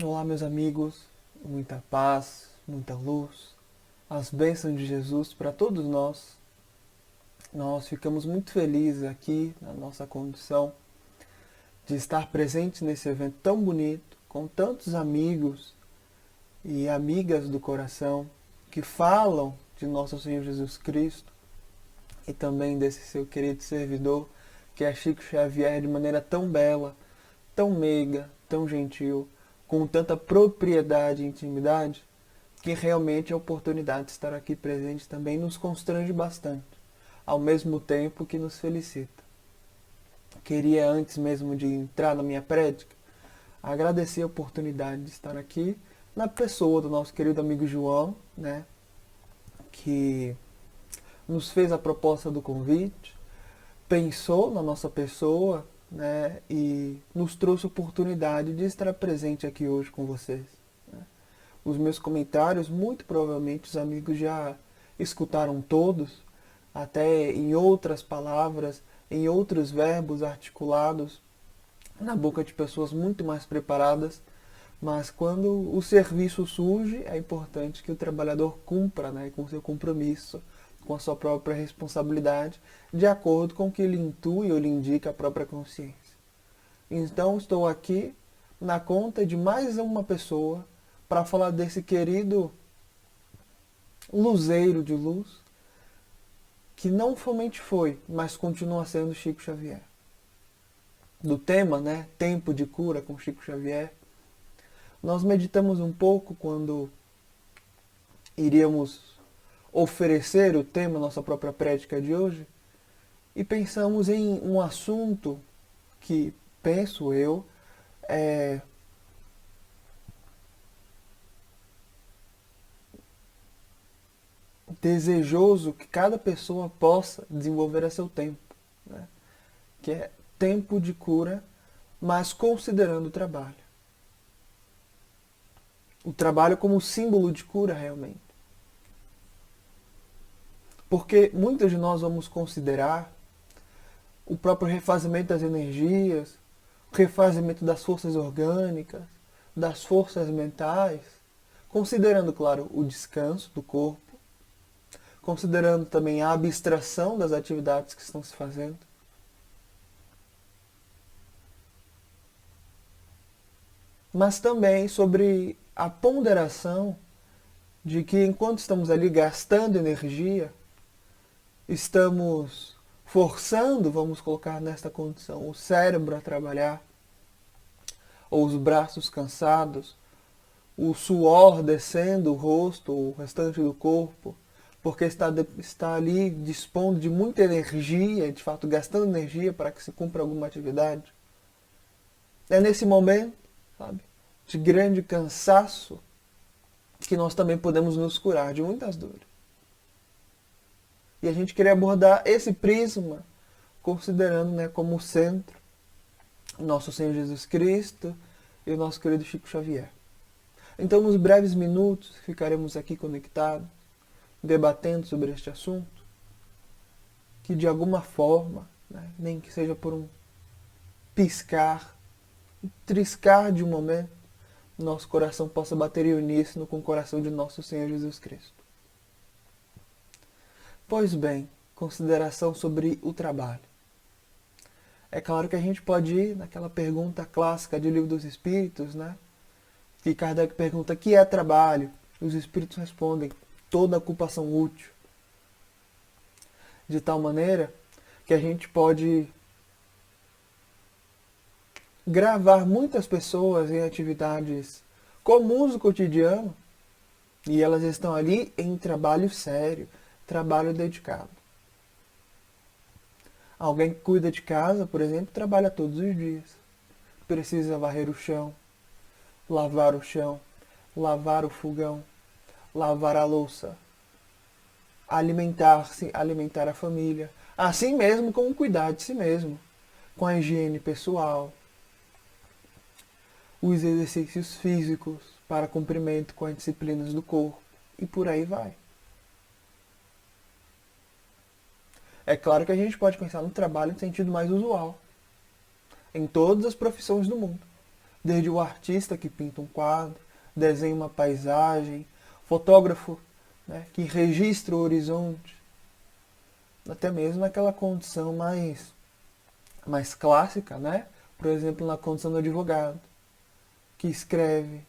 Olá, meus amigos, muita paz, muita luz, as bênçãos de Jesus para todos nós. Nós ficamos muito felizes aqui na nossa condição de estar presentes nesse evento tão bonito, com tantos amigos e amigas do coração que falam de nosso Senhor Jesus Cristo e também desse seu querido servidor, que é Chico Xavier, de maneira tão bela, tão meiga, tão gentil, com tanta propriedade e intimidade, que realmente a oportunidade de estar aqui presente também nos constrange bastante, ao mesmo tempo que nos felicita. Queria, antes mesmo de entrar na minha prédica, agradecer a oportunidade de estar aqui na pessoa do nosso querido amigo João, né, que nos fez a proposta do convite, pensou na nossa pessoa, né, e nos trouxe a oportunidade de estar presente aqui hoje com vocês. Né. Os meus comentários, muito provavelmente os amigos já escutaram todos, até em outras palavras, em outros verbos articulados, na boca de pessoas muito mais preparadas, mas quando o serviço surge, é importante que o trabalhador cumpra, né, com o seu compromisso, com a sua própria responsabilidade, de acordo com o que lhe intui ou lhe indica a própria consciência. Então estou aqui na conta de mais uma pessoa para falar desse querido luzeiro de luz, que não somente foi, mas continua sendo Chico Xavier. Do tema, né, Tempo de Cura com Chico Xavier, nós meditamos um pouco quando iríamos oferecer o tema, nossa própria prédica de hoje, e pensamos em um assunto que, penso eu, é desejoso que cada pessoa possa desenvolver a seu tempo, né? Que é tempo de cura, mas considerando o trabalho. O trabalho como símbolo de cura realmente. Porque muitos de nós vamos considerar o próprio refazimento das energias, o refazimento das forças orgânicas, das forças mentais, considerando, claro, o descanso do corpo, considerando também a abstração das atividades que estão se fazendo. Mas também sobre a ponderação de que enquanto estamos ali gastando energia, estamos forçando, vamos colocar nesta condição, o cérebro a trabalhar, ou os braços cansados, o suor descendo o rosto, o restante do corpo, porque está ali dispondo de muita energia, de fato gastando energia para que se cumpra alguma atividade. É nesse momento, sabe, de grande cansaço que nós também podemos nos curar de muitas dores. E a gente queria abordar esse prisma, considerando, né, como centro nosso Senhor Jesus Cristo e o nosso querido Chico Xavier. Então, nos breves minutos, ficaremos aqui conectados, debatendo sobre este assunto, que de alguma forma, né, nem que seja por um piscar, um triscar de um momento, nosso coração possa bater em uníssono com o coração de nosso Senhor Jesus Cristo. Pois bem, consideração sobre o trabalho. É claro que a gente pode ir naquela pergunta clássica de Livro dos Espíritos, né? Que Kardec pergunta: o que é trabalho? E os Espíritos respondem: toda ocupação útil. De tal maneira que a gente pode gravar muitas pessoas em atividades comuns do cotidiano e elas estão ali em trabalho sério, trabalho dedicado. Alguém que cuida de casa, por exemplo, trabalha todos os dias. Precisa varrer o chão, lavar o fogão, lavar a louça, alimentar-se, alimentar a família. Assim mesmo como cuidar de si mesmo, com a higiene pessoal, os exercícios físicos para cumprimento com as disciplinas do corpo e por aí vai. É claro que a gente pode pensar no trabalho no sentido mais usual, em todas as profissões do mundo. desde o artista que pinta um quadro, desenha uma paisagem, fotógrafo, né, que registra o horizonte, até mesmo aquela condição mais clássica, né? Por exemplo, na condição do advogado, que escreve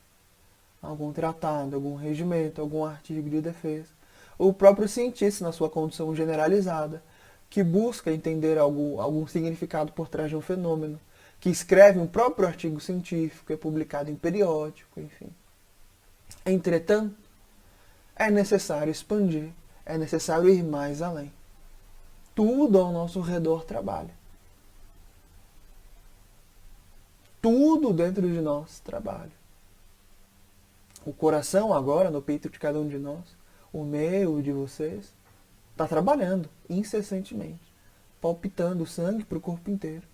algum tratado, algum regimento, algum artigo de defesa. Ou o próprio cientista, na sua condição generalizada, que busca entender algum significado por trás de um fenômeno, que escreve um próprio artigo científico, é publicado em periódico, enfim. Entretanto, é necessário expandir, é necessário ir mais além. Tudo ao nosso redor trabalha. Tudo dentro de nós trabalha. O coração agora, no peito de cada um de nós, o meu e de vocês, está trabalhando incessantemente, palpitando sangue para o corpo inteiro.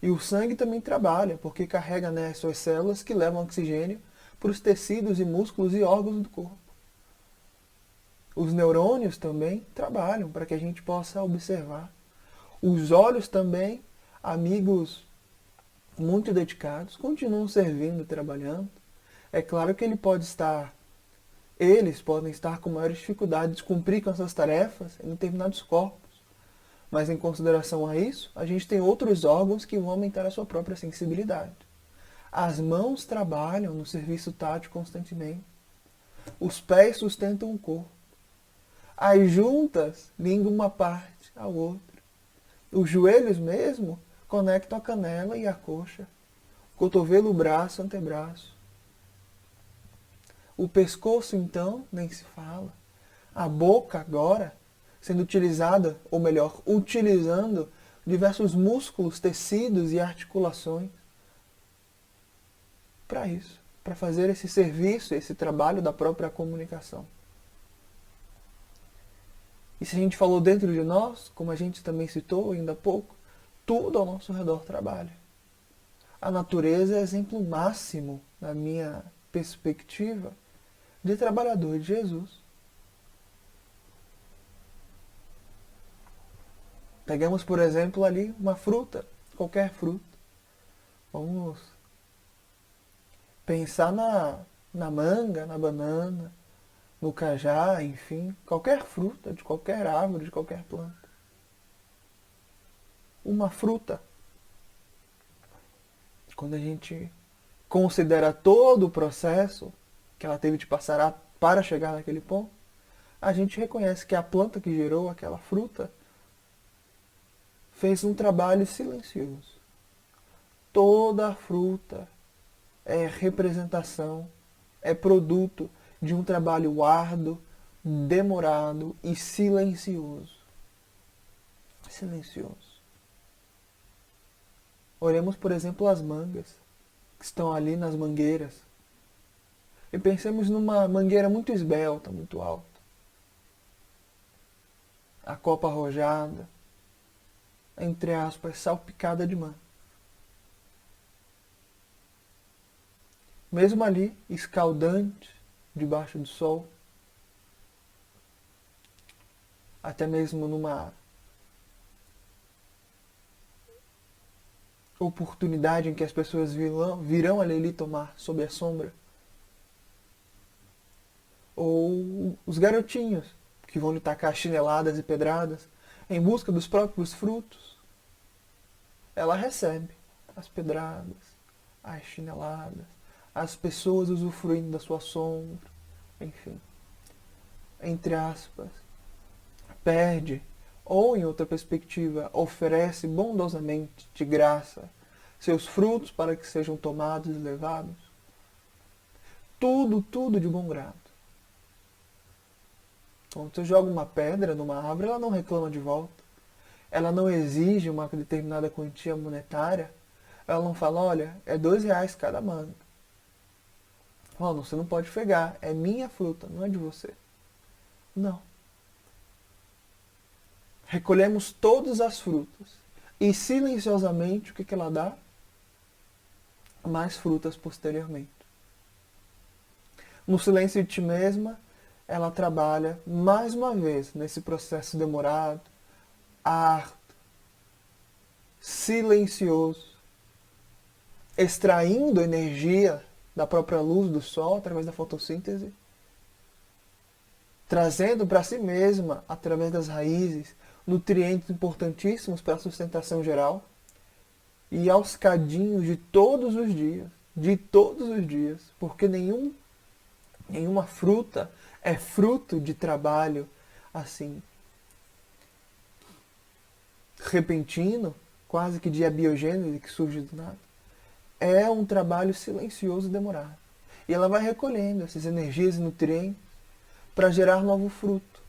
E o sangue também trabalha, porque carrega nas suas células que levam oxigênio para os tecidos e músculos e órgãos do corpo. Os neurônios também trabalham para que a gente possa observar. Os olhos também, amigos muito dedicados, continuam servindo, trabalhando. É claro que eles podem estar com maiores dificuldades de cumprir com essas tarefas em determinados corpos. Mas em consideração a isso, a gente tem outros órgãos que vão aumentar a sua própria sensibilidade. As mãos trabalham no serviço tátil constantemente. Os pés sustentam o corpo. As juntas ligam uma parte à outra. Os joelhos mesmo conectam a canela e a coxa. Cotovelo, braço, antebraço. O pescoço, então, nem se fala. A boca, agora, sendo utilizada, ou melhor, utilizando diversos músculos, tecidos e articulações para isso, para fazer esse serviço, esse trabalho da própria comunicação. E se a gente falou dentro de nós, como a gente também citou ainda há pouco, tudo ao nosso redor trabalha. A natureza é exemplo máximo, na minha perspectiva, de trabalhador de Jesus. Pegamos, por exemplo, ali uma fruta, qualquer fruta. Vamos pensar na manga, na banana, no cajá, enfim, qualquer fruta, de qualquer árvore, de qualquer planta. Uma fruta, quando a gente considera todo o processo que ela teve de passar para chegar naquele ponto, a gente reconhece que a planta que gerou aquela fruta fez um trabalho silencioso. Toda a fruta é representação, é produto de um trabalho árduo, demorado e silencioso. Silencioso. Olhemos, por exemplo, as mangas, que estão ali nas mangueiras. E pensemos numa mangueira muito esbelta, muito alta. A copa arrojada, entre aspas, salpicada de manga. Mesmo ali, escaldante, debaixo do sol, até mesmo numa oportunidade em que as pessoas virão ali tomar sob a sombra. Ou os garotinhos, que vão lhe tacar chineladas e pedradas em busca dos próprios frutos. Ela recebe as pedradas, as chineladas, as pessoas usufruindo da sua sombra, enfim. Entre aspas, perde, ou em outra perspectiva, oferece bondosamente, de graça, seus frutos para que sejam tomados e levados. Tudo de bom grado. Quando você joga uma pedra numa árvore, ela não reclama de volta. Ela não exige uma determinada quantia monetária. Ela não fala, olha, é R$2 cada manga. Oh, você não pode pegar, é minha fruta, não é de você. Não. Recolhemos todas as frutas. E silenciosamente, o que ela dá? Mais frutas posteriormente. No silêncio de ti mesma, ela trabalha mais uma vez nesse processo demorado, árduo, silencioso, extraindo energia da própria luz do sol através da fotossíntese, trazendo para si mesma, através das raízes, nutrientes importantíssimos para a sustentação geral, e aos cadinhos de todos os dias, porque nenhuma fruta é fruto de trabalho assim repentino, quase que de abiogênese que surge do nada. É um trabalho silencioso e demorado. E ela vai recolhendo essas energias e nutrientes para gerar novo fruto,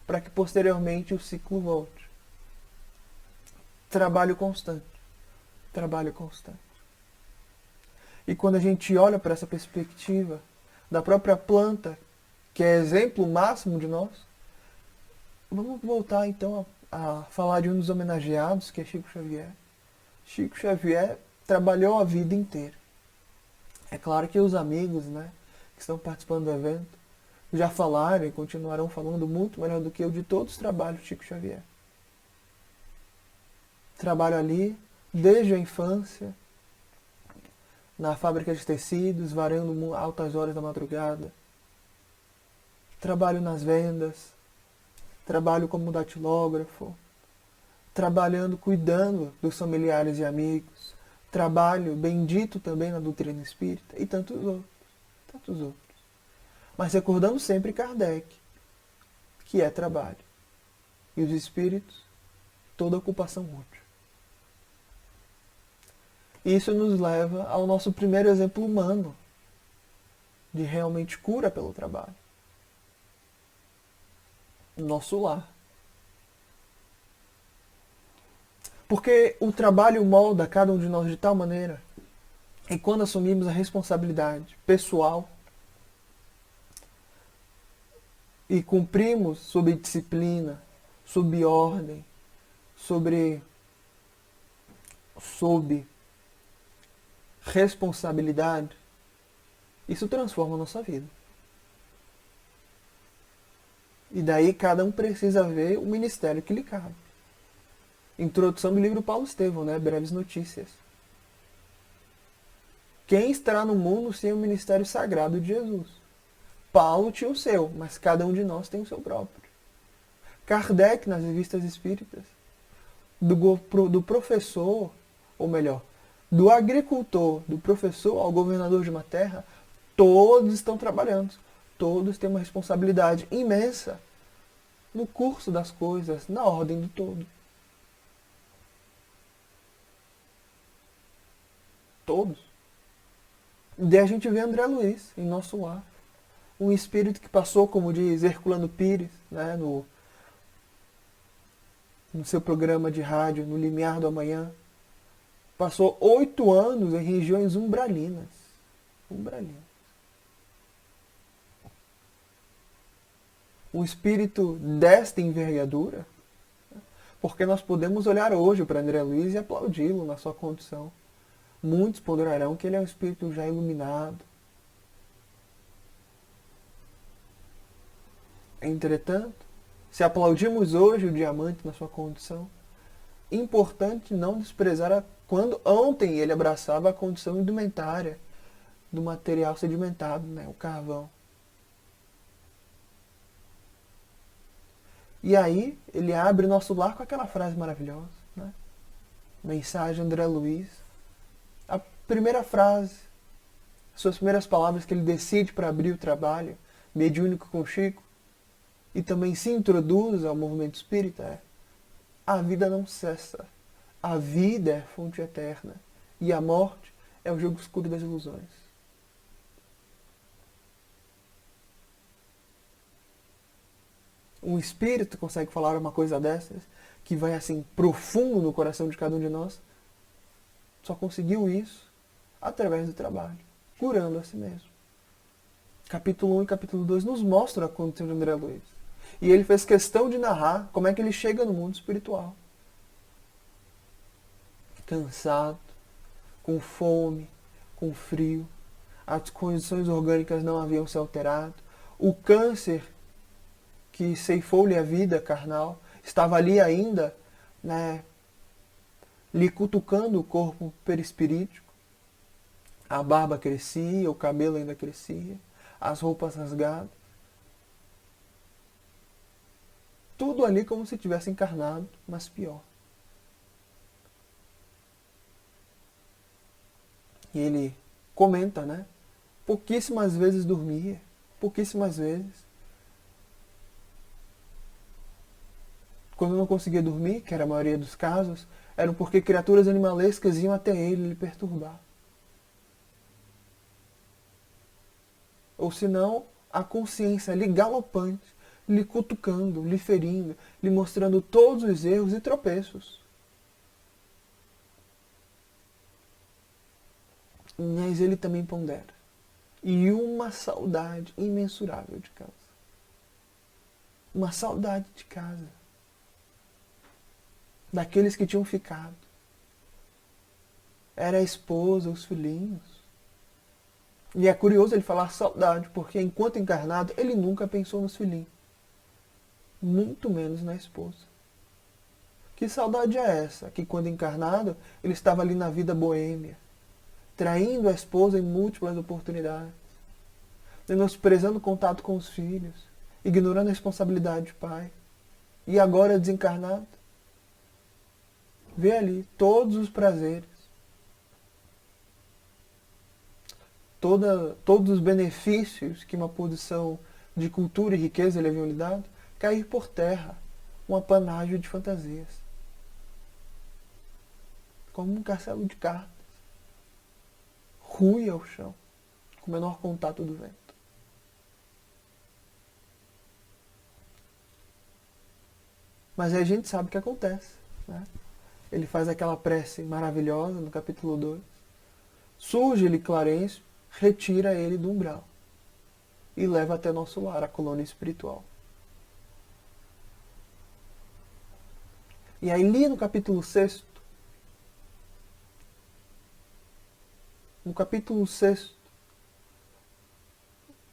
para que posteriormente o ciclo volte. Trabalho constante. Trabalho constante. E quando a gente olha para essa perspectiva da própria planta, que é exemplo máximo de nós, vamos voltar então a falar de um dos homenageados, que é Chico Xavier. Chico Xavier trabalhou a vida inteira. É claro que os amigos, né, que estão participando do evento já falaram e continuarão falando muito melhor do que eu de todos os trabalhos de Chico Xavier. Trabalho ali desde a infância, na fábrica de tecidos, varando altas horas da madrugada. Trabalho nas vendas, trabalho como datilógrafo, trabalhando, cuidando dos familiares e amigos, trabalho bendito também na doutrina espírita e tantos outros. Mas recordando sempre Kardec, que é trabalho. E os espíritos, toda ocupação útil. Isso nos leva ao nosso primeiro exemplo humano de realmente cura pelo trabalho. Nosso lar. Porque o trabalho molda cada um de nós de tal maneira, e quando assumimos a responsabilidade pessoal e cumprimos sob disciplina, sob ordem, sob responsabilidade, isso transforma a nossa vida. E daí cada um precisa ver o ministério que lhe cabe. Introdução do livro Paulo Estevão, né? Breves Notícias. Quem estará no mundo sem o ministério sagrado de Jesus? Paulo tinha o seu, mas cada um de nós tem o seu próprio. Kardec, nas revistas espíritas, do professor, ou melhor, do agricultor, do professor ao governador de uma terra, todos estão trabalhando. Todos têm uma responsabilidade imensa no curso das coisas, na ordem do todo. Todos. E daí a gente vê André Luiz em nosso lar. Um espírito que passou, como diz Herculano Pires, né, no seu programa de rádio, no Limiar do Amanhã. Passou 8 anos em regiões umbralinas. Umbralinas. Um espírito desta envergadura, porque nós podemos olhar hoje para André Luiz e aplaudi-lo na sua condição. Muitos ponderarão que ele é um espírito já iluminado. Entretanto, se aplaudimos hoje o diamante na sua condição, importante não desprezar quando ontem ele abraçava a condição indumentária do material sedimentado, né, o carvão. E aí ele abre nosso lar com aquela frase maravilhosa, né? Mensagem André Luiz. A primeira frase, suas primeiras palavras que ele decide para abrir o trabalho mediúnico com Chico, e também se introduz ao movimento espírita, é: a vida não cessa, a vida é fonte eterna, e a morte é o jogo escuro das ilusões. Um espírito consegue falar uma coisa dessas, que vai assim profundo no coração de cada um de nós, só conseguiu isso através do trabalho, curando a si mesmo. Capítulo 1 e capítulo 2 nos mostram a condição de André Luiz. E ele fez questão de narrar como é que ele chega no mundo espiritual. Cansado, com fome, com frio, as condições orgânicas não haviam se alterado, o câncer que ceifou-lhe a vida carnal estava ali ainda, né, lhe cutucando o corpo perispirítico. A barba crescia, o cabelo ainda crescia, as roupas rasgadas. Tudo ali como se tivesse encarnado, mas pior. E ele comenta, né? Pouquíssimas vezes dormia, pouquíssimas vezes. Quando não conseguia dormir, que era a maioria dos casos, eram porque criaturas animalescas iam até ele lhe perturbar. Ou senão, a consciência ali galopante, lhe cutucando, lhe ferindo, lhe mostrando todos os erros e tropeços. Mas ele também pondera. E uma saudade imensurável de casa. Uma saudade de casa. Daqueles que tinham ficado. Era a esposa, os filhinhos. E é curioso ele falar saudade, porque enquanto encarnado, ele nunca pensou nos filhinhos. Muito menos na esposa. Que saudade é essa? Que quando encarnado, ele estava ali na vida boêmia, traindo a esposa em múltiplas oportunidades, menosprezando o contato com os filhos, ignorando a responsabilidade de pai. E agora desencarnado, vê ali todos os prazeres, todos os benefícios que uma posição de cultura e riqueza lhe haviam lhe dado, cair por terra, um apanágio de fantasias. Como um castelo de cartas, rui ao chão, com o menor contato do vento. Mas aí a gente sabe o que acontece, né? Ele faz aquela prece maravilhosa no capítulo 2. Surge-lhe Clarencio, retira ele do umbral e leva até nosso lar, a colônia espiritual. E aí ali no capítulo 6,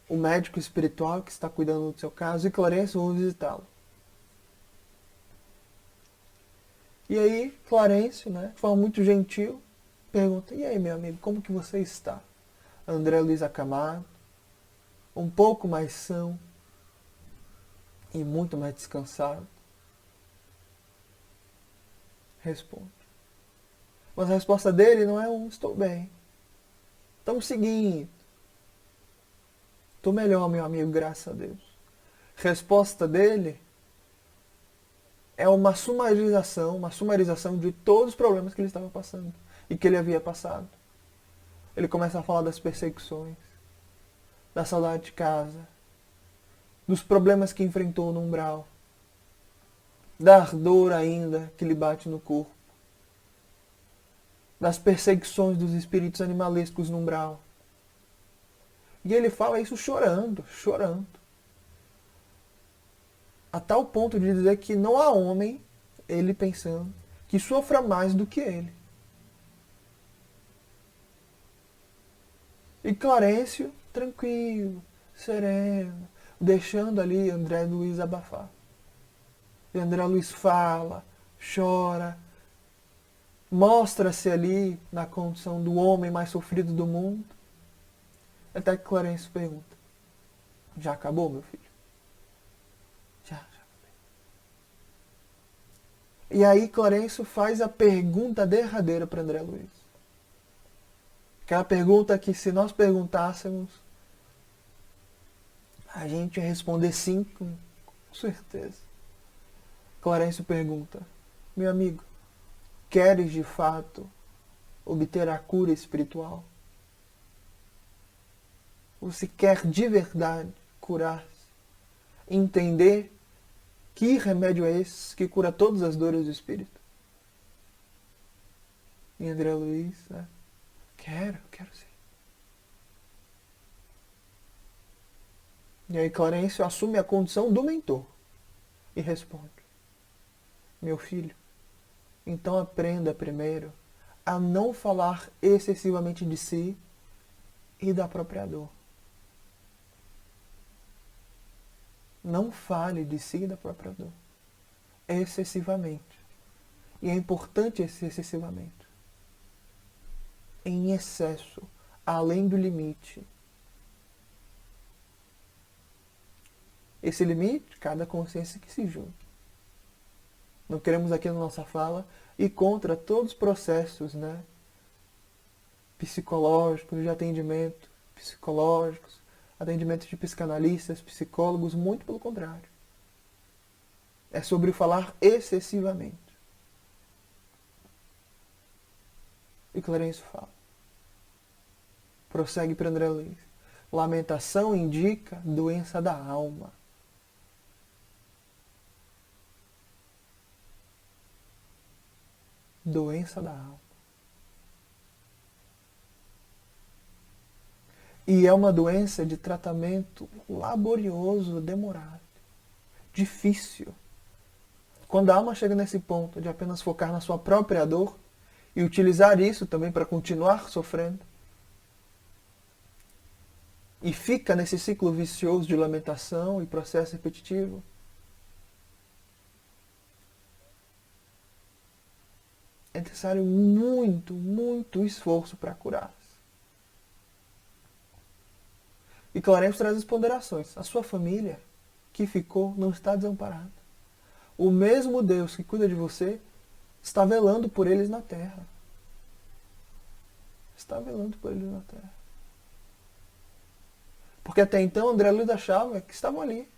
o médico espiritual que está cuidando do seu caso e Clarencio vão visitá-lo. E aí Clarencio, né, de forma muito gentil, pergunta: e aí, meu amigo, como que você está? André Luiz acamado, um pouco mais são e muito mais descansado, responde. Mas a resposta dele não é estou bem. Estamos seguindo. Estou melhor, meu amigo, graças a Deus. Resposta dele é uma sumarização de todos os problemas que ele estava passando e que ele havia passado. Ele começa a falar das perseguições, da saudade de casa, dos problemas que enfrentou no umbral, da ardor ainda que lhe bate no corpo, das perseguições dos espíritos animalescos no umbral. E ele fala isso chorando, chorando. A tal ponto de dizer que não há homem, ele pensando, que sofra mais do que ele. E Clarencio, tranquilo, sereno, deixando ali André Luiz abafar. E André Luiz fala, chora, mostra-se ali na condição do homem mais sofrido do mundo. Até que Clarencio pergunta: já acabou, meu filho? Já acabei. E aí Clarencio faz a pergunta derradeira para André Luiz. Aquela pergunta que, se nós perguntássemos, a gente ia responder sim, com certeza. Clarencio pergunta: meu amigo, queres de fato obter a cura espiritual? Você quer de verdade curar-se? Entender que remédio é esse que cura todas as dores do espírito? E André Luiz, né? Quero sim. E aí Clarencio assume a condição do mentor e responde: meu filho, então aprenda primeiro a não falar excessivamente de si e da própria dor. Não fale de si e da própria dor excessivamente. E é importante esse excessivamente. Em excesso, além do limite. Esse limite, cada consciência que se julgue. Não queremos aqui na nossa fala ir contra todos os processos, né, psicológicos, de atendimento, psicológicos, atendimento de psicanalistas, psicólogos, muito pelo contrário. É sobre falar excessivamente. E Clarencio fala. Prossegue para André Luiz. Lamentação indica doença da alma. Doença da alma. E é uma doença de tratamento laborioso, demorado, difícil. Quando a alma chega nesse ponto de apenas focar na sua própria dor e utilizar isso também para continuar sofrendo, e fica nesse ciclo vicioso de lamentação e processo repetitivo, é necessário muito, muito esforço para curar. E Clarencio traz as ponderações. A sua família que ficou não está desamparada. O mesmo Deus que cuida de você está velando por eles na terra. Está velando por eles na terra. Porque até então André Luiz achava que estavam ali.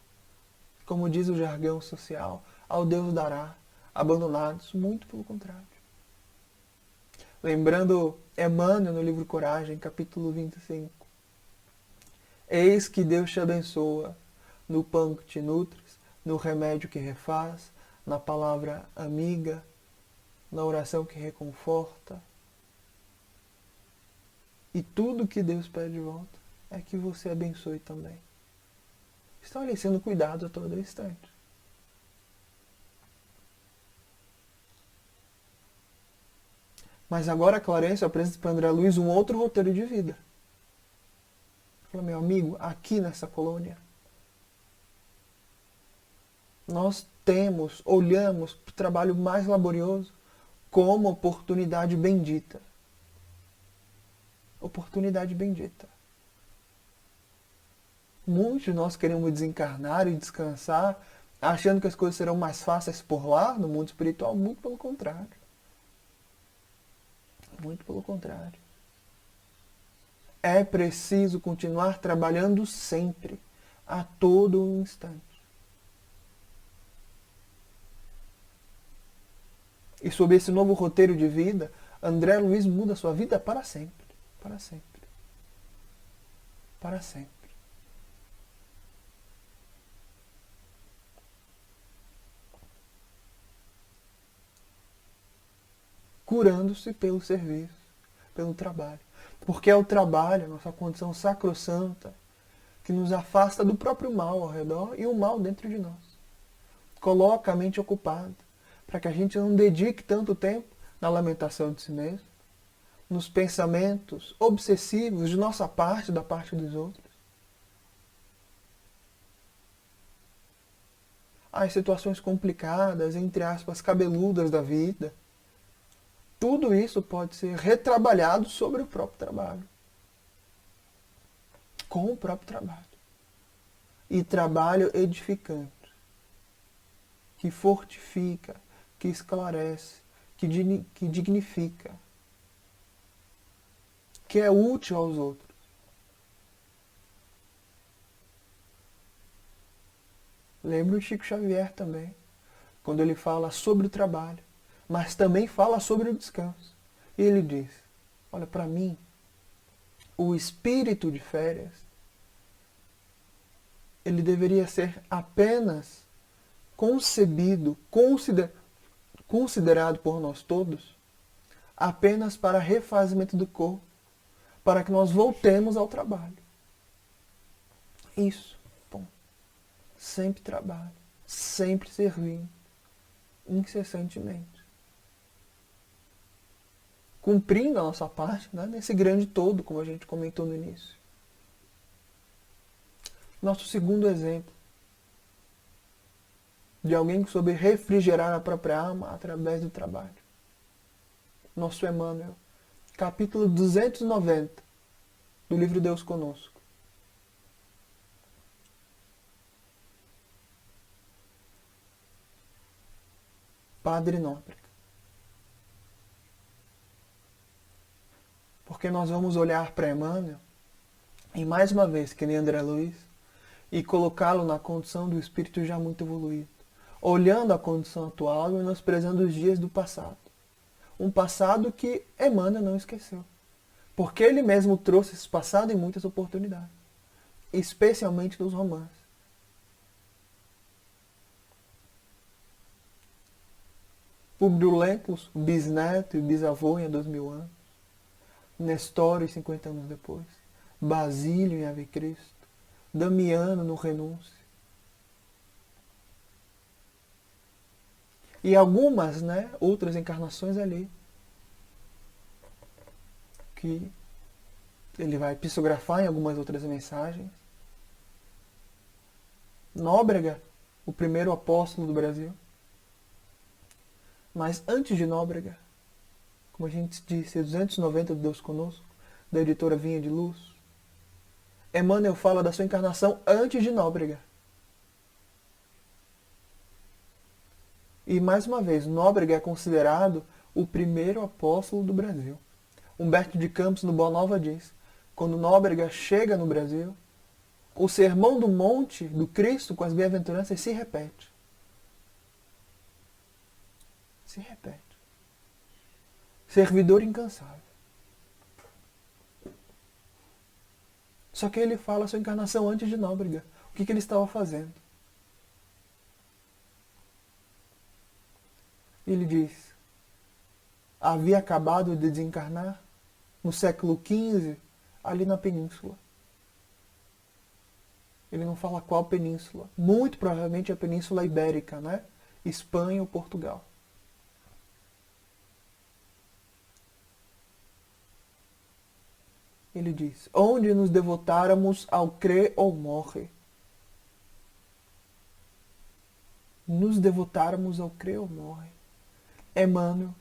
Como diz o jargão social, ao Deus dará, abandonados. Muito pelo contrário. Lembrando Emmanuel no livro Coragem, capítulo 25. Eis que Deus te abençoa no pão que te nutres, no remédio que refaz, na palavra amiga, na oração que reconforta. E tudo que Deus pede de volta é que você abençoe também. Estão ali sendo cuidados a todo instante. Mas agora Clarencio apresenta para André Luiz um outro roteiro de vida. Fala, meu amigo, aqui nessa colônia, nós olhamos para o trabalho mais laborioso como oportunidade bendita. Oportunidade bendita. Muitos de nós queremos desencarnar e descansar, achando que as coisas serão mais fáceis por lá, no mundo espiritual. Muito pelo contrário. Muito pelo contrário. É preciso continuar trabalhando sempre, a todo instante. E sob esse novo roteiro de vida, André Luiz muda sua vida para sempre. Para sempre. Para sempre. Curando-se pelo serviço, pelo trabalho. Porque é o trabalho, a nossa condição sacrossanta, que nos afasta do próprio mal ao redor e o mal dentro de nós. Coloca a mente ocupada, para que a gente não dedique tanto tempo na lamentação de si mesmo, nos pensamentos obsessivos de nossa parte, da parte dos outros. As situações complicadas, entre aspas, cabeludas da vida. Tudo isso pode ser retrabalhado sobre o próprio trabalho. Com o próprio trabalho. E trabalho edificante. Que fortifica, que esclarece, que dignifica. Que é útil aos outros. Lembro de Chico Xavier também. Quando ele fala sobre o trabalho. Mas também fala sobre o descanso. E ele diz, olha, para mim, o espírito de férias, ele deveria ser apenas concebido, considerado por nós todos, apenas para refazimento do corpo, para que nós voltemos ao trabalho. Isso, bom. Sempre trabalho, sempre servindo, incessantemente. Cumprindo a nossa parte, né, nesse grande todo, como a gente comentou no início. Nosso segundo exemplo de alguém que soube refrigerar a própria alma através do trabalho. Nosso Emmanuel, capítulo 290, do livro Deus Conosco. Padre Nóbrega. Porque nós vamos olhar para Emmanuel, e mais uma vez, que nem André Luiz, e colocá-lo na condição do espírito já muito evoluído, olhando a condição atual e menosprezando os dias do passado. Um passado que Emmanuel não esqueceu. Porque ele mesmo trouxe esse passado em muitas oportunidades. Especialmente nos romances. Públio Lentulus, bisneto e bisavô em 2000 anos. Nestório, 50 anos depois. Basílio em Ave Cristo. Damiano no Renúncio. E algumas, outras encarnações ali. Que ele vai psicografar em algumas outras mensagens. Nóbrega, o primeiro apóstolo do Brasil. Mas antes de Nóbrega, como a gente disse, 290 do Deus Conosco, da editora Vinha de Luz, Emmanuel fala da sua encarnação antes de Nóbrega. E mais uma vez, Nóbrega é considerado o primeiro apóstolo do Brasil. Humberto de Campos, no Boa Nova, diz: quando Nóbrega chega no Brasil, o sermão do monte do Cristo com as bem-aventuranças se repete. Se repete. Servidor incansável. Só que ele fala a sua encarnação antes de Nóbrega. O que ele estava fazendo? Ele diz: havia acabado de desencarnar no século XV, ali na península. Ele não fala qual península. Muito provavelmente a Península Ibérica, Espanha ou Portugal. Ele diz: onde nos devotáramos ao crer ou morre. Nos devotáramos ao crer ou morre. Emmanuel,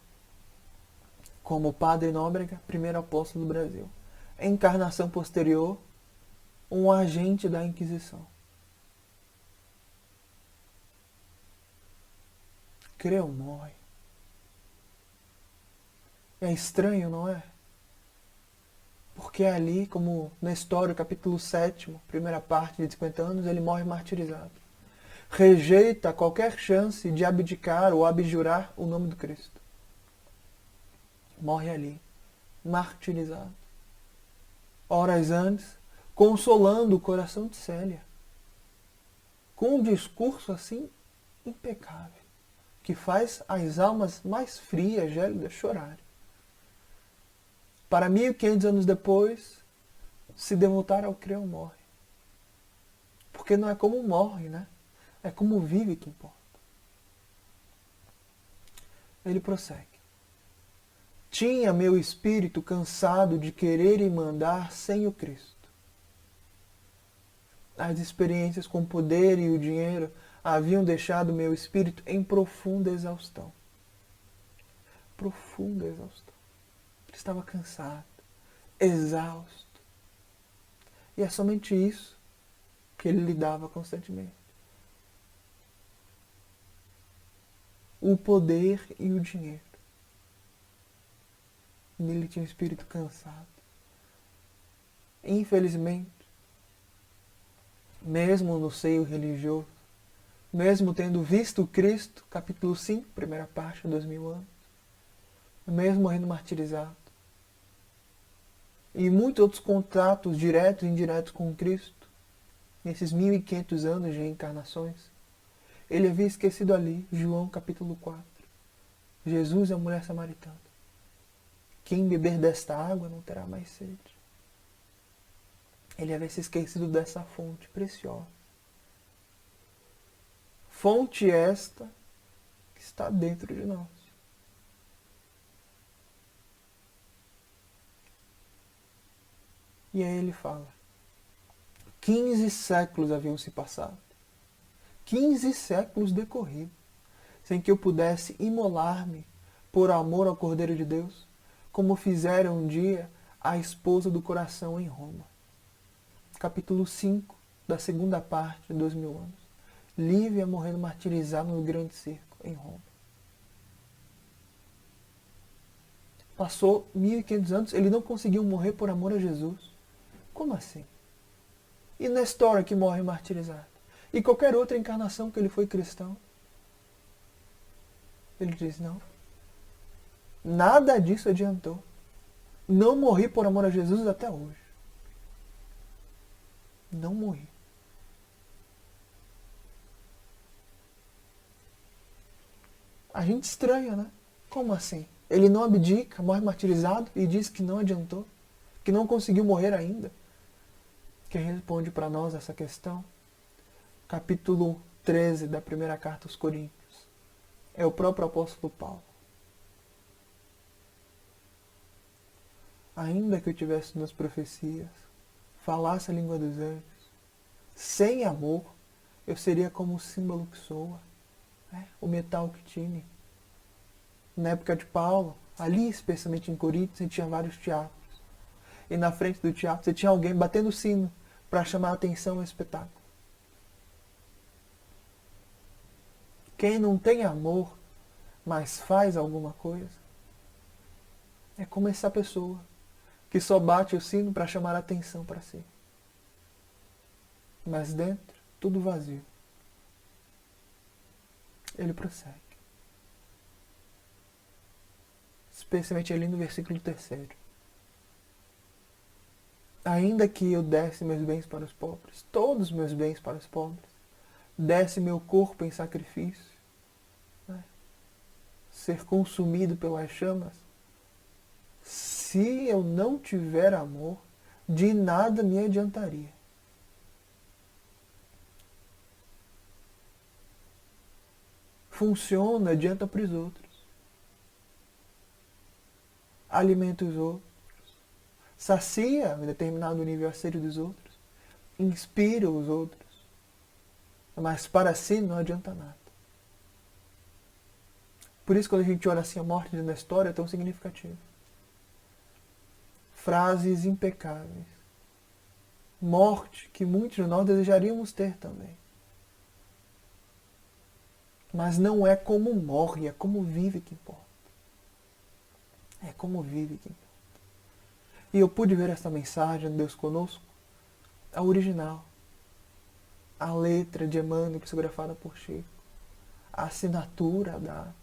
como Padre Nóbrega, primeiro apóstolo do Brasil. Encarnação posterior, um agente da Inquisição. Crê ou morre. É estranho, não é? Porque ali, como na história, capítulo 7, primeira parte de 50 anos, ele morre martirizado. Rejeita qualquer chance de abdicar ou abjurar o nome do Cristo. Morre ali, martirizado. Horas antes, consolando o coração de Célia. Com um discurso assim impecável, que faz as almas mais frias, gélidas, chorarem. Para 1500 anos depois, se devotar ao crer ou morre. Porque não é como morre, É como vive que importa. Ele prossegue. Tinha meu espírito cansado de querer e mandar sem o Cristo. As experiências com o poder e o dinheiro haviam deixado meu espírito em profunda exaustão. Profunda exaustão. Ele estava cansado, exausto. E é somente isso que ele lidava constantemente. O poder e o dinheiro. Ele tinha um espírito cansado. Infelizmente, mesmo no seio religioso, mesmo tendo visto Cristo, capítulo 5, primeira parte, 2000 anos, mesmo morrendo martirizado, e muitos outros contatos diretos e indiretos com Cristo, nesses 1500 anos de encarnações, ele havia esquecido ali, João capítulo 4, Jesus e a mulher samaritana. Quem beber desta água não terá mais sede. Ele havia se esquecido dessa fonte preciosa. Fonte esta que está dentro de nós. E aí ele fala: 15 séculos haviam se passado. 15 séculos decorridos, sem que eu pudesse imolar-me por amor ao Cordeiro de Deus, como fizeram um dia a esposa do coração em Roma. Capítulo 5 da segunda parte de 2000 anos. Lívia morrendo martirizada no grande circo em Roma. Passou 1500 anos, ele não conseguiu morrer por amor a Jesus. Como assim? E Nestor que morre martirizado? E qualquer outra encarnação que ele foi cristão? Ele diz, não. Nada disso adiantou. Não morri por amor a Jesus até hoje. Não morri. A gente estranha, né? Como assim? Ele não abdica, morre martirizado e diz que não adiantou, que não conseguiu morrer ainda. Quem responde para nós essa questão? Capítulo 13 da primeira carta aos Coríntios. É o próprio apóstolo Paulo. Ainda que eu tivesse nas profecias, falasse a língua dos anjos, sem amor, eu seria como o símbolo que soa, né? O metal que tine. Na época de Paulo, ali especialmente em Corinto, você tinha vários teatros. E na frente do teatro você tinha alguém batendo sino para chamar a atenção ao espetáculo. Quem não tem amor, mas faz alguma coisa, é como essa pessoa que só bate o sino para chamar a atenção para si. Mas dentro, tudo vazio. Ele prossegue. Especialmente ali no versículo 3. Ainda que eu desse meus bens para os pobres, todos os meus bens para os pobres, desse meu corpo em sacrifício, né? Ser consumido pelas chamas, se eu não tiver amor, de nada me adiantaria. Funciona, adianta para os outros. Alimenta os outros. Sacia em determinado nível a sede dos outros. Inspira os outros. Mas para si não adianta nada. Por isso quando a gente olha assim a morte de Nestor é tão significativa. Frases impecáveis. Morte que muitos de nós desejaríamos ter também. Mas não é como morre, é como vive que importa. É como vive que importa. E eu pude ver essa mensagem, Deus Conosco, a original. A letra de Emmanuel, psicografada por Chico. A assinatura da ata.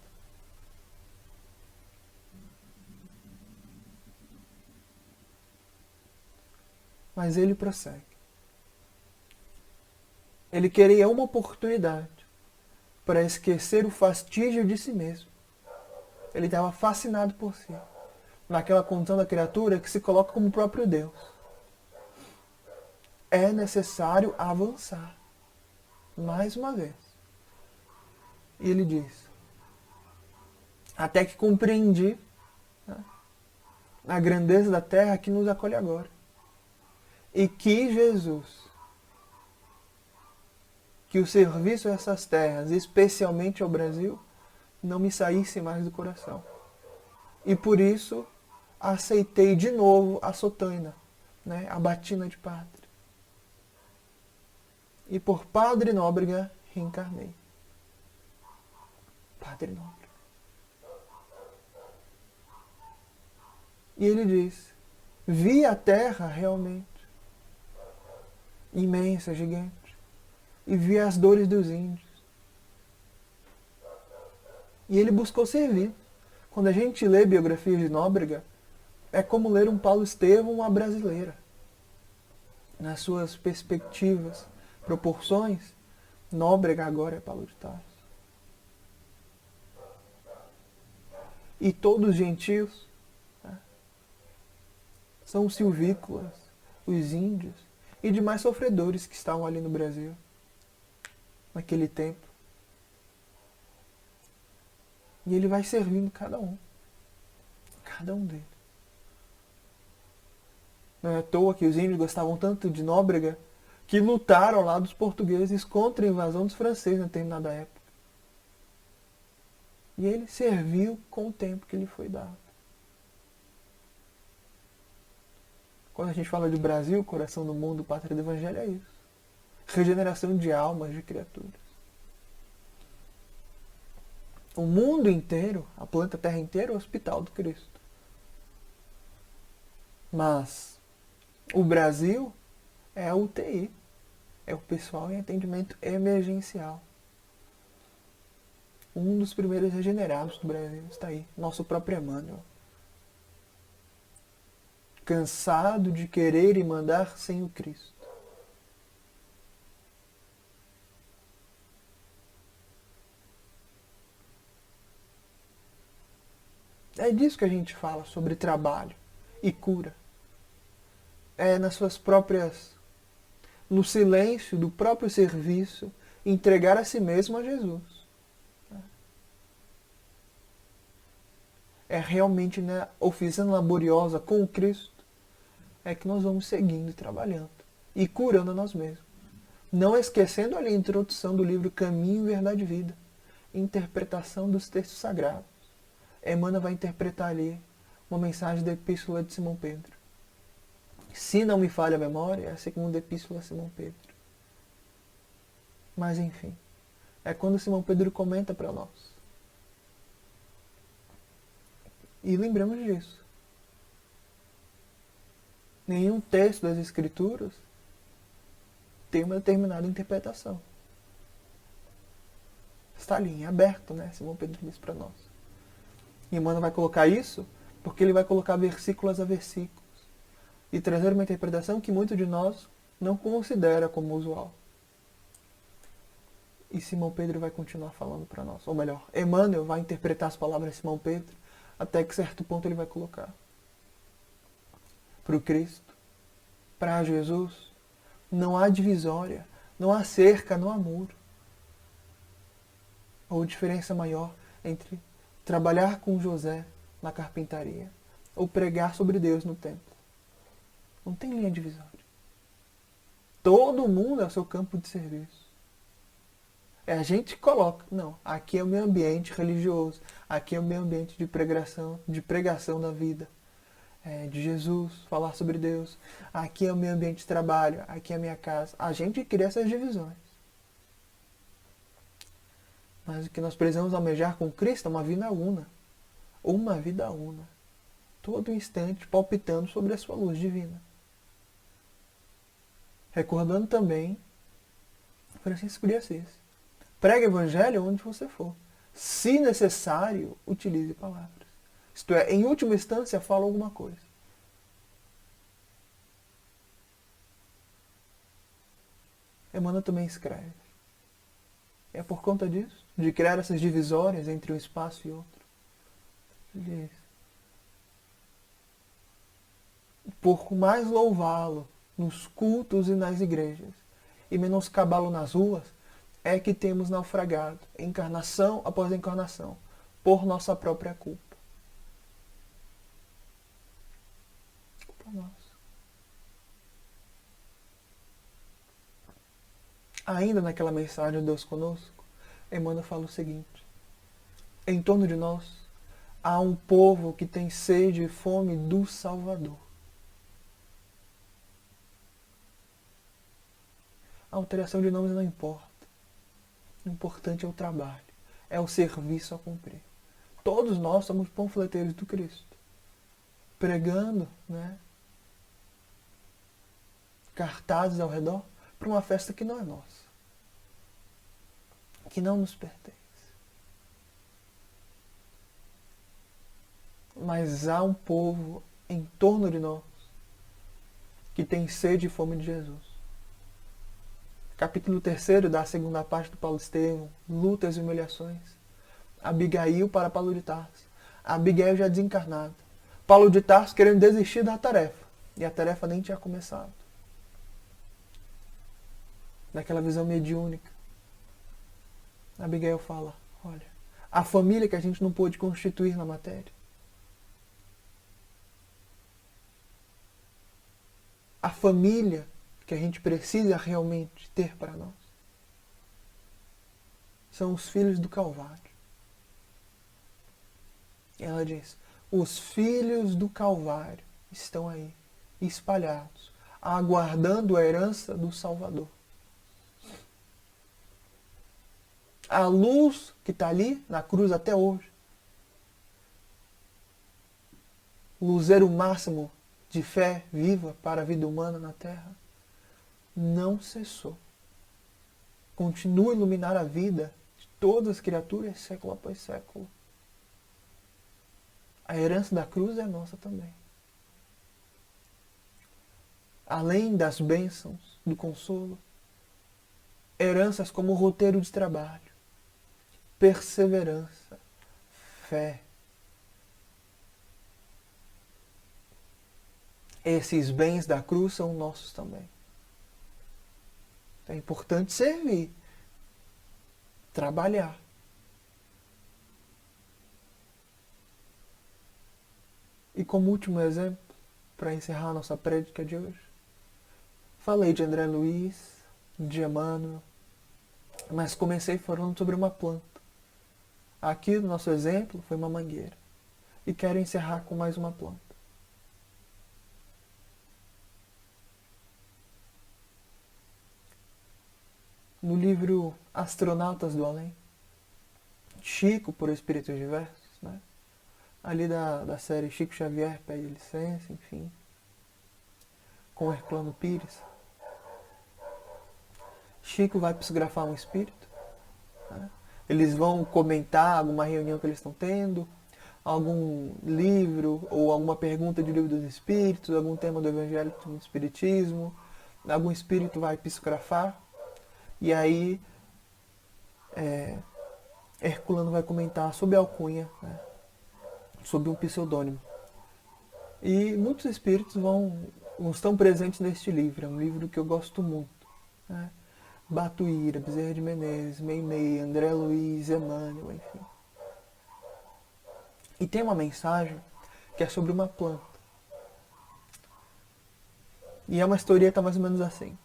Mas ele prossegue. Ele queria uma oportunidade para esquecer o fastígio de si mesmo. Ele estava fascinado por si. Naquela condição da criatura que se coloca como o próprio Deus. É necessário avançar. Mais uma vez. E ele diz, até que compreendi, né, a grandeza da terra que nos acolhe agora. E que Jesus, que o serviço a essas terras, especialmente ao Brasil, não me saísse mais do coração. E por isso aceitei de novo a sotaina, né, a batina de padre. E por Padre Nóbrega reencarnei. Padre Nóbrega. E ele diz, vi a terra realmente, imensa, gigante, e vi as dores dos índios. E ele buscou servir. Quando a gente lê biografias de Nóbrega, é como ler um Paulo Estevão à brasileira. Nas suas perspectivas, proporções, Nóbrega agora é Paulo de Tarso. E todos os gentios, né, são os silvícolas, os índios e demais sofredores que estavam ali no Brasil, naquele tempo. E ele vai servindo cada um deles. Não é à toa que os índios gostavam tanto de Nóbrega que lutaram ao lado dos portugueses contra a invasão dos franceses em determinada época. E ele serviu com o tempo que lhe foi dado. Quando a gente fala de Brasil, coração do mundo, pátria do Evangelho, é isso. Regeneração de almas, de criaturas. O mundo inteiro, a planeta Terra inteira, é o hospital do Cristo. Mas o Brasil é a UTI. É o pessoal em atendimento emergencial. Um dos primeiros regenerados do Brasil está aí. Nosso próprio Emmanuel. Cansado de querer e mandar sem o Cristo. É disso que a gente fala, sobre trabalho e cura. É nas suas próprias, no silêncio do próprio serviço, entregar a si mesmo a Jesus. É realmente na oficina laboriosa com o Cristo é que nós vamos seguindo e trabalhando e curando a nós mesmos. Não esquecendo ali a introdução do livro Caminho, Verdade e Vida, interpretação dos textos sagrados. Emmanuel vai interpretar ali uma mensagem da Epístola de Simão Pedro. Se não me falha a memória, é a segunda Epístola a Simão Pedro. Mas enfim, é quando Simão Pedro comenta para nós. E lembramos disso. Nenhum texto das Escrituras tem uma determinada interpretação. Está ali, em aberto, né? Simão Pedro diz para nós. E Emmanuel vai colocar isso porque ele vai colocar versículos a versículos e trazer uma interpretação que muitos de nós não considera como usual. E Simão Pedro vai continuar falando para nós. Ou melhor, Emmanuel vai interpretar as palavras de Simão Pedro até que certo ponto ele vai colocar. Para o Cristo, para Jesus, não há divisória, não há cerca, não há muro. Ou diferença maior entre trabalhar com José na carpintaria ou pregar sobre Deus no templo. Não tem linha divisória. Todo mundo é o seu campo de serviço. É a gente que coloca. Não, aqui é o meu ambiente religioso. Aqui é o meu ambiente de pregação da vida. De Jesus, falar sobre Deus. Aqui é o meu ambiente de trabalho. Aqui é a minha casa. A gente cria essas divisões. Mas o que nós precisamos almejar com Cristo é uma vida una. Uma vida una. Todo instante palpitando sobre a sua luz divina. Recordando também Francisco de Assis. Pregue o Evangelho onde você for. Se necessário, utilize palavras. Isto é, em última instância, fala alguma coisa. Emmanuel também escreve. É por conta disso, de criar essas divisórias entre um espaço e outro. Ele diz, por mais louvá-lo nos cultos e nas igrejas, e menoscabá-lo nas ruas, é que temos naufragado, encarnação após encarnação, por nossa própria culpa. Culpa nossa. Ainda naquela mensagem de Deus conosco, Emmanuel fala o seguinte: em torno de nós há um povo que tem sede e fome do Salvador. A alteração de nomes não importa. O importante é o trabalho, é o serviço a cumprir. Todos nós somos panfleteiros do Cristo, pregando, cartazes ao redor para uma festa que não é nossa, que não nos pertence. Mas há um povo em torno de nós que tem sede e fome de Jesus. Capítulo 3 da segunda parte do Paulo Estevão, lutas e humilhações. Abigail para Paulo de Tarso. Abigail já desencarnada. Paulo de Tarso querendo desistir da tarefa. E a tarefa nem tinha começado. Daquela visão mediúnica. Abigail fala, olha, a família que a gente não pôde constituir na matéria. A família que a gente precisa realmente ter para nós são os filhos do Calvário. Ela diz, os filhos do Calvário estão aí, espalhados, aguardando a herança do Salvador. A luz que está ali na cruz até hoje, o luzeiro máximo de fé viva para a vida humana na Terra, não cessou. Continua a iluminar a vida de todas as criaturas século após século. A herança da cruz é nossa também. Além das bênçãos, do consolo, heranças como roteiro de trabalho, perseverança, fé. Esses bens da cruz são nossos também. É importante servir, trabalhar. E como último exemplo, para encerrar a nossa prédica de hoje, falei de André Luiz, de Emmanuel, mas comecei falando sobre uma planta. Aqui o nosso exemplo foi uma mangueira. E quero encerrar com mais uma planta. No livro Astronautas do Além, Chico, por Espíritos Diversos, né? Ali da série Chico Xavier pede licença, enfim, com Herculano Pires, Chico vai psicografar um espírito, né? Eles vão comentar alguma reunião que eles estão tendo, algum livro ou alguma pergunta de livro dos espíritos, algum tema do Evangelho do Espiritismo, algum espírito vai psicografar, e aí Herculano vai comentar sobre a alcunha, né? Sobre um pseudônimo. E muitos espíritos não estão presentes neste livro, é um livro que eu gosto muito, né? Batuíra, Bezerra de Menezes, Meimei, André Luiz, Emmanuel, enfim. E tem uma mensagem que é sobre uma planta. E é uma historieta mais ou menos assim.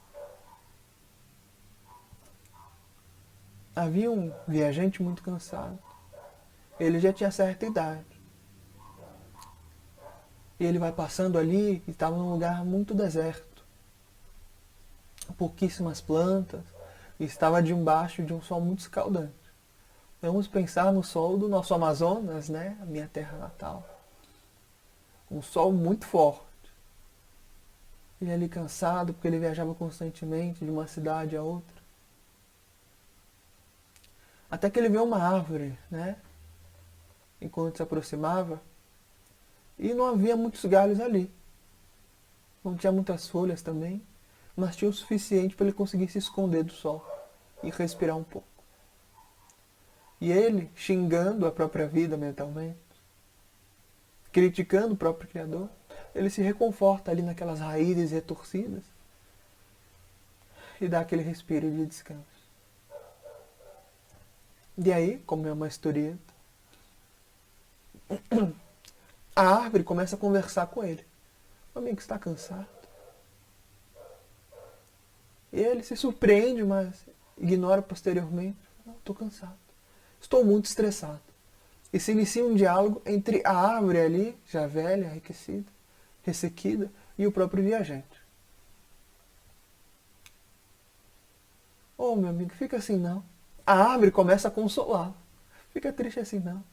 Havia um viajante muito cansado. Ele já tinha certa idade. E ele vai passando ali e estava num lugar muito deserto. Pouquíssimas plantas. E estava debaixo de um sol muito escaldante. Vamos pensar no sol do nosso Amazonas, né? A minha terra natal. Um sol muito forte. Ele ali cansado porque ele viajava constantemente de uma cidade a outra. Até que ele vê uma árvore, né? Enquanto se aproximava. E não havia muitos galhos ali. Não tinha muitas folhas também. Mas tinha o suficiente para ele conseguir se esconder do sol. E respirar um pouco. E ele, xingando a própria vida mentalmente, criticando o próprio Criador, ele se reconforta ali naquelas raízes retorcidas. E dá aquele respiro de descanso. E aí, como é uma historieta, a árvore começa a conversar com ele. Meu amigo, está cansado? E ele se surpreende, mas ignora posteriormente. Não, estou cansado. Estou muito estressado. E se inicia um diálogo entre a árvore ali, já velha, enriquecida, ressequida, e o próprio viajante. Oh, meu amigo, fica assim não. A árvore começa a consolar. Fica triste assim não.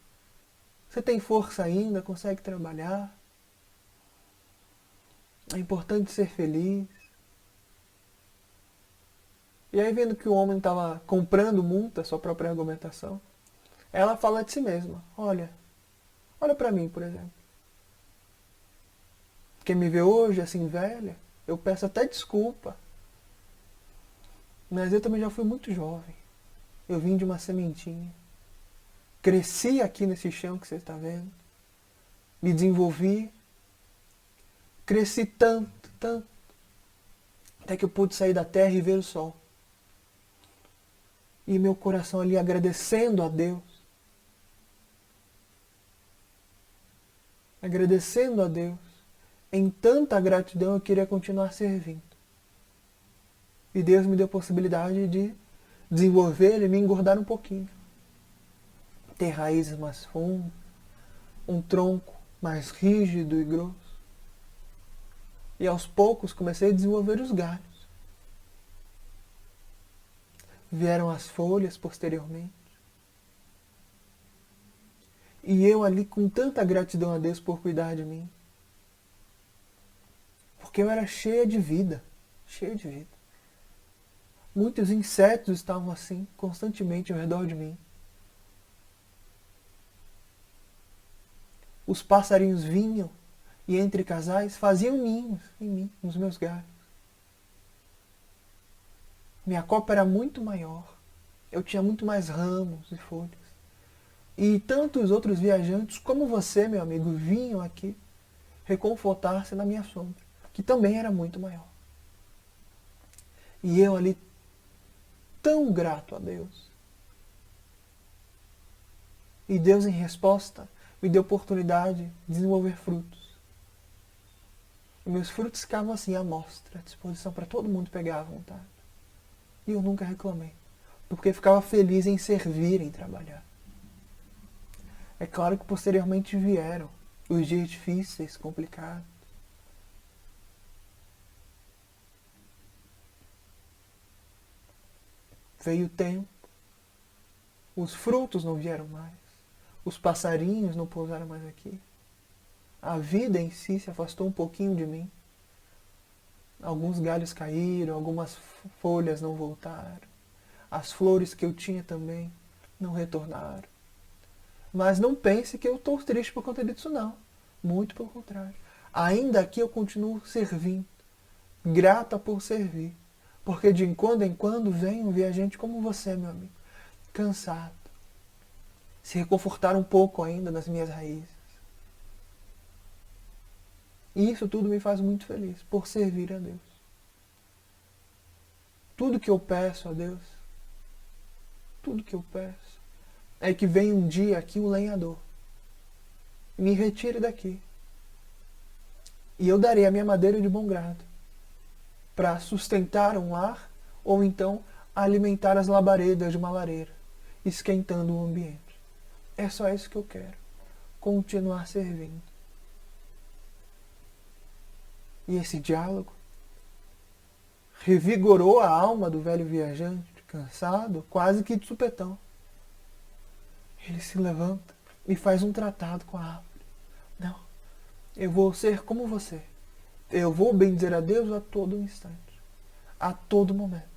Você tem força ainda, consegue trabalhar. É importante ser feliz. E aí, vendo que o homem estava comprando muito a sua própria argumentação, ela fala de si mesma. Olha para mim, por exemplo. Quem me vê hoje assim velha, eu peço até desculpa. Mas eu também já fui muito jovem. Eu vim de uma sementinha. Cresci aqui nesse chão que você está vendo. Me desenvolvi. Cresci tanto, tanto. Até que eu pude sair da terra e ver o sol. E meu coração ali agradecendo a Deus. Agradecendo a Deus. Em tanta gratidão eu queria continuar servindo. E Deus me deu a possibilidade de desenvolver e me engordar um pouquinho. Ter raízes mais fundas, um tronco mais rígido e grosso. E aos poucos comecei a desenvolver os galhos. Vieram as folhas posteriormente. E eu ali com tanta gratidão a Deus por cuidar de mim. Porque eu era cheia de vida. Cheia de vida. Muitos insetos estavam assim, constantemente ao redor de mim. Os passarinhos vinham e entre casais faziam ninhos em mim, nos meus galhos. Minha copa era muito maior. Eu tinha muito mais ramos e folhas. E tantos outros viajantes como você, meu amigo, vinham aqui reconfortar-se na minha sombra, que também era muito maior. E eu ali, tão grato a Deus. E Deus, em resposta, me deu oportunidade de desenvolver frutos. E meus frutos ficavam assim, à mostra, à disposição para todo mundo pegar à vontade. E eu nunca reclamei, porque ficava feliz em servir, em trabalhar. É claro que posteriormente vieram os dias difíceis, complicados. Veio o tempo, os frutos não vieram mais, os passarinhos não pousaram mais aqui. A vida em si se afastou um pouquinho de mim. Alguns galhos caíram, algumas folhas não voltaram. As flores que eu tinha também não retornaram. Mas não pense que eu estou triste por conta disso, não. Muito pelo contrário. Ainda aqui eu continuo servindo. Grata por servir. Porque de quando em quando vem um viajante como você, meu amigo. Cansado. Se reconfortar um pouco ainda nas minhas raízes. E isso tudo me faz muito feliz. Por servir a Deus. Tudo que eu peço a Deus. Tudo que eu peço. É que venha um dia aqui um lenhador. Me retire daqui. E eu darei a minha madeira de bom grado. Para sustentar um lar, ou então alimentar as labaredas de uma lareira, esquentando o ambiente. É só isso que eu quero. Continuar servindo. E esse diálogo revigorou a alma do velho viajante, cansado, quase que de supetão. Ele se levanta e faz um tratado com a árvore. Não, eu vou ser como você. Eu vou bendizer a Deus a todo instante, a todo momento.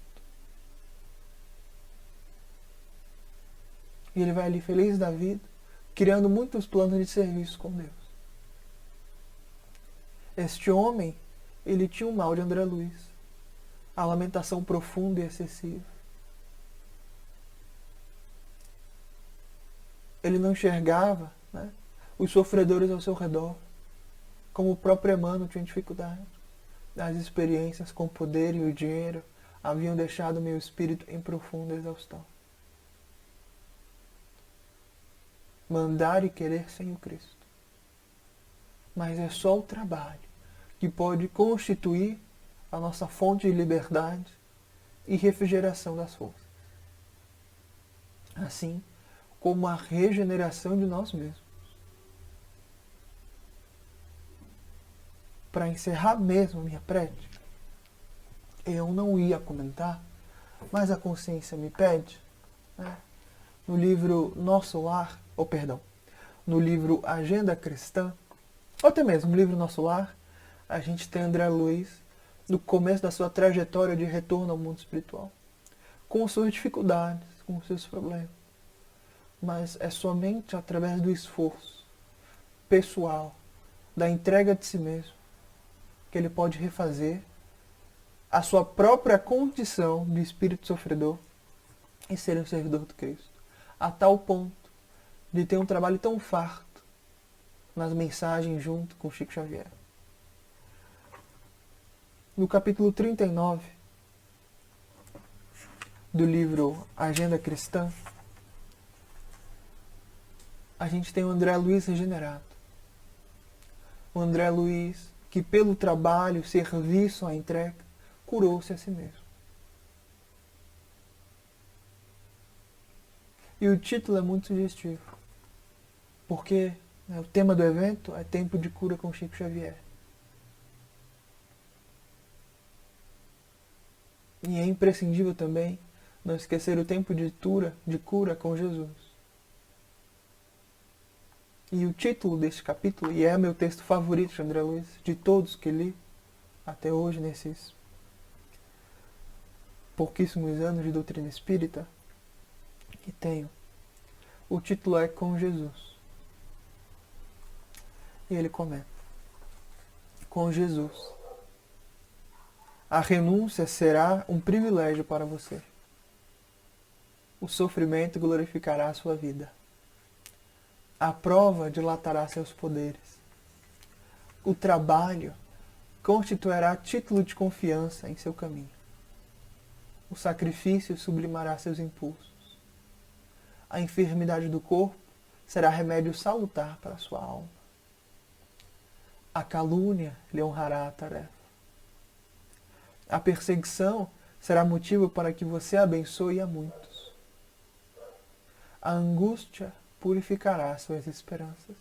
E ele vai ali feliz da vida, criando muitos planos de serviço com Deus. Este homem, ele tinha o mal de André Luiz, a lamentação profunda e excessiva. Ele não enxergava, né, os sofredores ao seu redor, como o próprio Emmanuel tinha dificuldade. As experiências com o poder e o dinheiro haviam deixado meu espírito em profunda exaustão. Mandar e querer sem o Cristo. Mas é só o trabalho que pode constituir a nossa fonte de liberdade e refrigeração das forças. Assim como a regeneração de nós mesmos. Para encerrar mesmo a minha prédica, eu não ia comentar, mas a consciência me pede, né? No livro Nosso Lar, no livro Agenda Cristã, ou até mesmo no livro Nosso Lar, a gente tem André Luiz no começo da sua trajetória de retorno ao mundo espiritual, com suas dificuldades, com seus problemas. Mas é somente através do esforço pessoal, da entrega de si mesmo, que ele pode refazer a sua própria condição de espírito sofredor e ser um servidor do Cristo, a tal ponto de ter um trabalho tão farto nas mensagens junto com Chico Xavier. No capítulo 39 do livro Agenda Cristã, a gente tem o André Luiz regenerado. O André Luiz que pelo trabalho, serviço, a entrega, curou-se a si mesmo. E o título é muito sugestivo, porque, né, o tema do evento é Tempo de Cura com Chico Xavier. E é imprescindível também não esquecer o tempo de cura com Jesus. E o título deste capítulo, e é meu texto favorito de André Luiz, de todos que li até hoje, nesses pouquíssimos anos de doutrina espírita que tenho, o título é Com Jesus. E ele comenta: com Jesus, a renúncia será um privilégio para você. O sofrimento glorificará a sua vida. A prova dilatará seus poderes. O trabalho constituirá título de confiança em seu caminho. O sacrifício sublimará seus impulsos. A enfermidade do corpo será remédio salutar para a sua alma. A calúnia lhe honrará a tarefa. A perseguição será motivo para que você abençoe a muitos. A angústia purificará suas esperanças.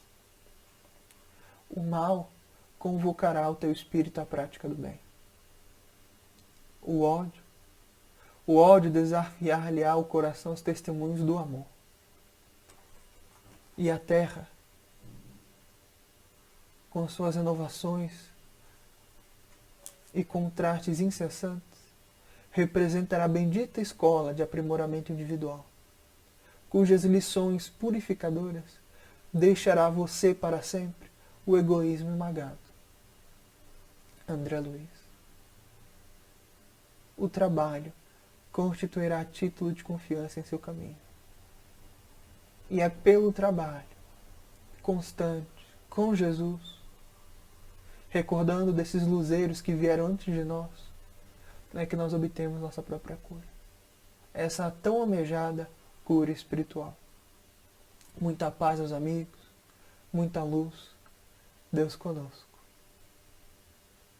O mal convocará o teu espírito à prática do bem. O ódio desafiar-lhe-á o coração os testemunhos do amor. E a terra, com suas renovações e contrastes incessantes, representará a bendita escola de aprimoramento individual, cujas lições purificadoras deixará você para sempre o egoísmo esmagado. André Luiz. O trabalho constituirá título de confiança em seu caminho. E é pelo trabalho constante com Jesus, recordando desses luzeiros que vieram antes de nós, que nós obtemos nossa própria cura. Essa tão almejada cura espiritual. Muita paz aos amigos, muita luz. Deus conosco.